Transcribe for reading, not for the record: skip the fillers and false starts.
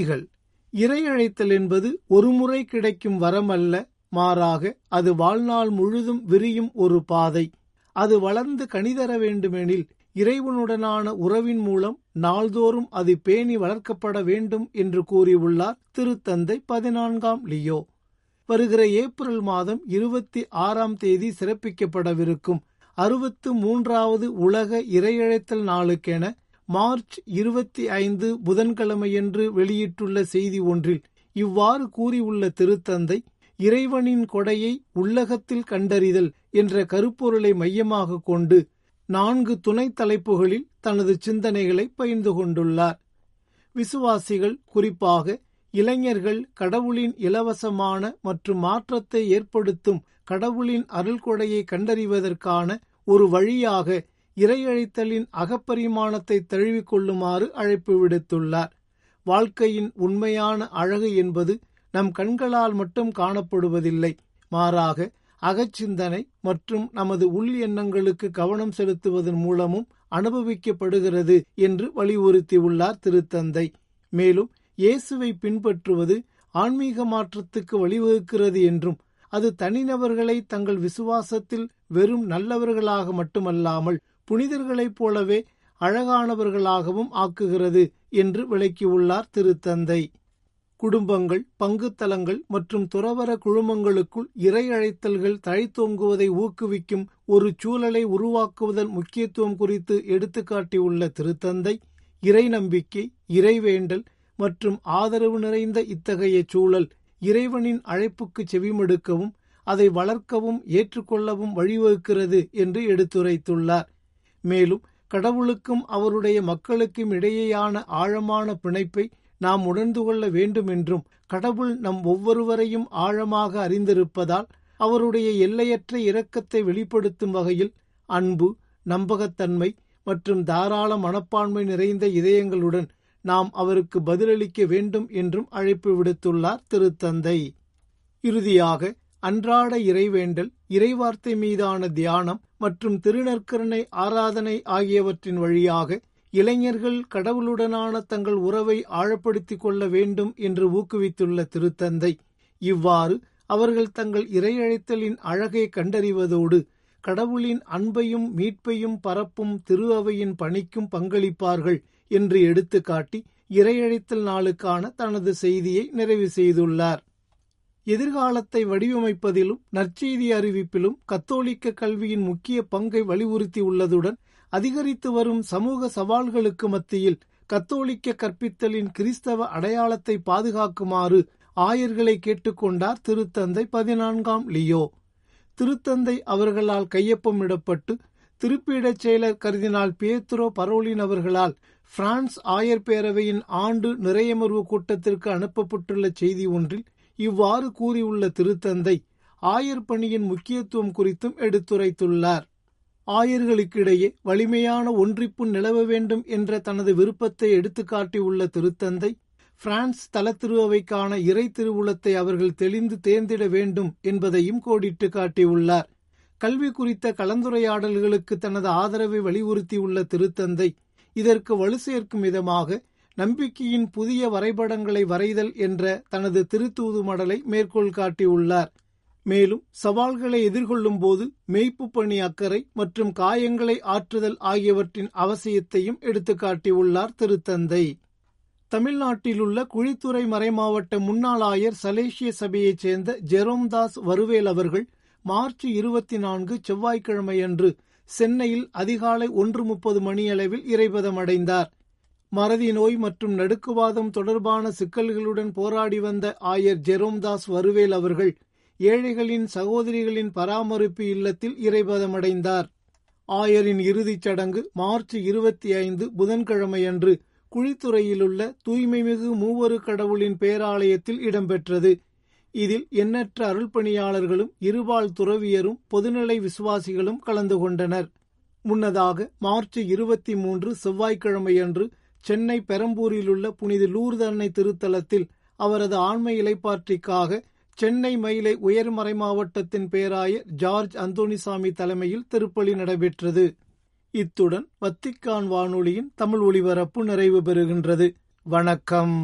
விதிகள். இறையழைத்தல் என்பது ஒருமுறை கிடைக்கும் வரம் அல்ல, மாறாக அது வாழ்நாள் முழுதும் விரியும் ஒரு பாதை. அது வளர்ந்து கனிதர வேண்டுமெனில் இறைவனுடனான உறவின் மூலம் நாள்தோறும் அது பேணி வளர்க்கப்பட வேண்டும் என்று கூறியுள்ளார் திருத்தந்தை 14ஆம் லியோ. வருகிற ஏப்ரல் மாதம் 26ஆம் தேதி சிறப்பிக்கப்படவிருக்கும் 63வது உலக இறையழைத்தல் நாளுக்கென மார்ச் 25 புதன்கிழமையன்று வெளியிட்டுள்ள செய்தி ஒன்றில் இவ்வாறு கூறியுள்ள திருத்தந்தை, இறைவனின் கொடையை உள்ளகத்தில் கண்டறிதல் என்ற கருப்பொருளை மையமாக கொண்டு 4 துணை தலைப்புகளில் தனது சிந்தனைகளை பகிர்ந்து கொண்டுள்ளார். விசுவாசிகள், குறிப்பாக இளைஞர்கள், கடவுளின் இலவசமான மற்றும் மாற்றத்தை ஏற்படுத்தும் கடவுளின் அருள்கொடையை கண்டறிவதற்கான ஒரு வழியாக இறையழைத்தலின் அகப்பரிமாணத்தை தழுவிக்கொள்ளுமாறு அழைப்பு விடுத்துள்ளார். வாழ்க்கையின் உண்மையான அழகு என்பது நம் கண்களால் மட்டும் காணப்படுவதில்லை, மாறாக அகச்சிந்தனை மற்றும் நமது உள் எண்ணங்களுக்கு கவனம் செலுத்துவதன் மூலமும் அனுபவிக்கப்படுகிறது என்று வலியுறுத்தியுள்ளார் திருத்தந்தை. மேலும் இயேசுவை பின்பற்றுவது ஆன்மீக மாற்றத்துக்கு வழிவகுக்கிறது என்றும் அது தனிநபர்களை தங்கள் விசுவாசத்தில் வெறும் நல்லவர்களாக மட்டுமல்லாமல் புனிதர்களைப் போலவே அழகானவர்களாகவும் ஆக்குகிறது என்று விளக்கியுள்ளார் திருத்தந்தை. குடும்பங்கள், பங்குத்தலங்கள் மற்றும் துறவற குழுமங்களுக்குள் இறையழைத்தல்கள் தழைத்தோங்குவதை ஊக்குவிக்கும் ஒரு சூழலை உருவாக்குவதன் முக்கியத்துவம் குறித்து எடுத்துக்காட்டியுள்ள திருத்தந்தை, இறை நம்பிக்கை, இறைவேண்டல் மற்றும் ஆதரவு நிறைந்த இத்தகைய சூழல் இறைவனின் அழைப்புக்கு செவிமடுக்கவும் அதை வளர்க்கவும் ஏற்றுக்கொள்ளவும் வழிவகுக்கிறது என்று எடுத்துரைத்துள்ளார். மேலும் கடவுளுக்கும் அவருடைய மக்களுக்கும் இடையேயான ஆழமான பிணைப்பை நாம் உணர்ந்து கொள்ள வேண்டும் என்றும், கடவுள் நம் ஒவ்வொருவரையும் ஆழமாக அறிந்திருப்பதால் அவருடைய எல்லையற்ற இரக்கத்தை வெளிப்படுத்தும் வகையில் அன்பு, நம்பகத்தன்மை மற்றும் தாராள மனப்பான்மை நிறைந்த இதயங்களுடன் நாம் அவருக்கு பதிலளிக்க வேண்டும் என்றும் அழைப்பு விடுத்துள்ளார் திருத்தந்தை. இறுதியாக அன்றாட இறைவேண்டல், இறைவார்த்தை மீதான தியானம் மற்றும் திருநற்கருணை ஆராதனை ஆகியவற்றின் வழியாக இளைஞர்கள் கடவுளுடனான தங்கள் உறவை ஆழப்படுத்திக் கொள்ள வேண்டும் என்று ஊக்குவித்துள்ள திருத்தந்தை, இவ்வாறு அவர்கள் தங்கள் இறையழைத்தலின் அழகை கண்டறிவதோடு கடவுளின் அன்பையும் மீட்பையும் பரப்பும் திரு அவையின் பணிக்கும் பங்களிப்பார்கள் என்று எடுத்துக்காட்டி இறையழைத்தல் நாளுக்கான தனது செய்தியை நிறைவு செய்துள்ளார். எதிர்காலத்தை வடிவமைப்பதிலும் நற்செய்தி அறிவிப்பிலும் கத்தோலிக்க கல்வியின் முக்கிய பங்கை வலியுறுத்தியுள்ளதுடன் அதிகரித்து வரும் சமூக சவால்களுக்கு மத்தியில் கத்தோலிக்க கற்பித்தலின் கிறிஸ்தவ அடையாளத்தை பாதுகாக்குமாறு ஆயர்களை கேட்டுக்கொண்டார் திருத்தந்தை 14ஆம் லியோ. திருத்தந்தை அவர்களால் கையொப்பமிடப்பட்டு திருப்பீடச் செயலர் கர்தினால் பியேத்ரோ பரோலின் அவர்களால் பிரான்ஸ் ஆயர் பேரவையின் ஆண்டு நிறையமர்வு கூட்டத்திற்கு அனுப்பப்பட்டுள்ள செய்தி ஒன்றில் இவ்வாறு கூறியுள்ள திருத்தந்தை, ஆயர் பணியின் முக்கியத்துவம் குறித்தும் எடுத்துரைத்துள்ளார். ஆயர்களுக்கிடையே வலிமையான ஒன்றிப்பு நிலவ வேண்டும் என்ற தனது விருப்பத்தை எடுத்துக்காட்டியுள்ள திருத்தந்தை, பிரான்ஸ் தலத்திருவைக்கான இறை திருவுளத்தை அவர்கள் தெளிந்து தேர்ந்திட வேண்டும் என்பதையும் கோடிட்டு காட்டியுள்ளார். கல்வி குறித்த கலந்துரையாடல்களுக்கு தனது ஆதரவை வலியுறுத்தியுள்ள திருத்தந்தை, இதற்கு வலு சேர்க்கும் விதமாக நம்பிக்கையின் புதிய வரைபடங்களை வரைதல் என்ற தனது திருத்தூது மடலை மேற்கோள் காட்டியுள்ளார். மேலும் சவால்களை எதிர்கொள்ளும் போது மேய்ப்பு பணி அக்கறை மற்றும் காயங்களை ஆற்றுதல் ஆகியவற்றின் அவசியத்தையும் எடுத்துக்காட்டியுள்ளார் திருத்தந்தை. தமிழ்நாட்டிலுள்ள குழித்துறை மறைமாவட்ட முன்னாள் ஆயர் சலேசிய சபையைச் சேர்ந்த ஜெரோம்தாஸ் வருவேல் அவர்கள் மார்ச் 24 செவ்வாய்க்கிழமையன்று சென்னையில் அதிகாலை 1:30 மணியளவில் இறைபதம் அடைந்தார். மறதி நோய் மற்றும் நடுக்குவாதம் தொடர்பான சிக்கல்களுடன் போராடி வந்த ஆயர் ஜெரோம்தாஸ் வருவேல் அவர்கள் ஏழைகளின் சகோதரிகளின் பராமரிப்பு இல்லத்தில் இறைபதமடைந்தார். ஆயரின் இறுதிச் சடங்கு மார்ச் 25 புதன்கிழமையன்று குழித்துறையிலுள்ள தூய்மைமிகு மூவரு கடவுளின் பேராலயத்தில் இடம்பெற்றது. இதில் எண்ணற்ற அருள்பணியாளர்களும் இருபால் துறவியரும் பொதுநிலை விசுவாசிகளும் கலந்து கொண்டனர். முன்னதாக மார்ச் 23 செவ்வாய்க்கிழமையன்று சென்னை பெரம்பூரிலுள்ள புனித லூர்து அன்னை திருத்தலத்தில் அவரது ஆன்ம இலைப்பாற்றிக்காக சென்னை மயிலை உயர்மறை மாவட்டத்தின் பேராயர் ஜார்ஜ் அந்தோணிசாமி தலைமையில் திருப்பலி நடைபெற்றது. இத்துடன் வத்திக்கான் வானொலியின் தமிழ் ஒலிபரப்பு நிறைவு பெறுகின்றது. வணக்கம்.